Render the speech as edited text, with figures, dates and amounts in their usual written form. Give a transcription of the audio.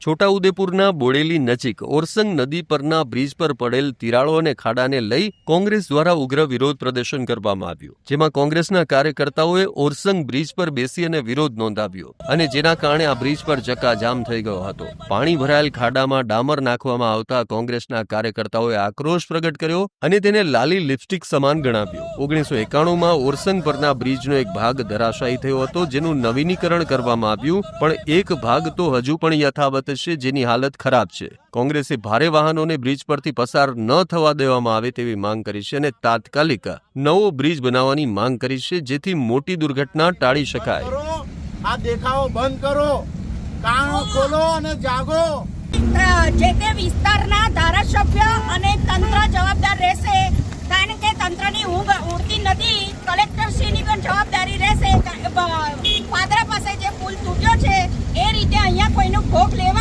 છોટાઉદેપુરના બોડેલી નજીક ઓરસંગ નદી પરના બ્રિજ પર પડેલ તિરાડો અને ખાડાને લઈ કોંગ્રેસ દ્વારા ઉગ્ર વિરોધ પ્રદર્શન કરવામાં આવ્યું, જેમાં કોંગ્રેસના કાર્યકર્તાઓએ ઓરસંગ બ્રિજ પર બેસી અને વિરોધ નોંધાવ્યો અને જેના કારણે આ બ્રિજ પર ચક્કાજામ થઈ ગયો હતો। પાણી ભરાયેલ ખાડામાં ડામર નાખવામાં આવતા કોંગ્રેસના કાર્યકર્તાઓએ આક્રોશ પ્રગટ કર્યો અને તેને લાલી લિપસ્ટિક સમાન ગણાવ્યો। 1991માં ઓરસંગ પરના બ્રિજનો એક ભાગ ધરાશાયી થયો હતો, જેનું નવીનીકરણ કરવામાં આવ્યું, પણ એક ભાગ તો હજુ પણ યથાવત છે, જેની હાલત ખરાબ છે। કોંગ્રેસે ભારે વાહનોને બ્રિજ પરથી પસાર ન થવા દેવામાં આવે તેવી માંગ કરી છે અને તાત્કાલિક નવો બ્રિજ બનાવવાની માંગ કરી છે, જેથી મોટી દુર્ઘટના ટાળી શકાય। આ દેખાવો બંધ કરો, કાનો ખોલો અને જાગો। જે તે વિસ્તારના ધારાસભ્ય અને તંત્ર જવાબદાર રહેશે, કારણ કે તંત્રની ઊંઘ ઉડતી નથી। કલેક્ટરશ્રીની પણ જવાબદારી રહેશે। પાદરા પાસે જે પુલ તૂટ્યો છે એ રીતે અહીંયા કોઈનો ભોગ લેવા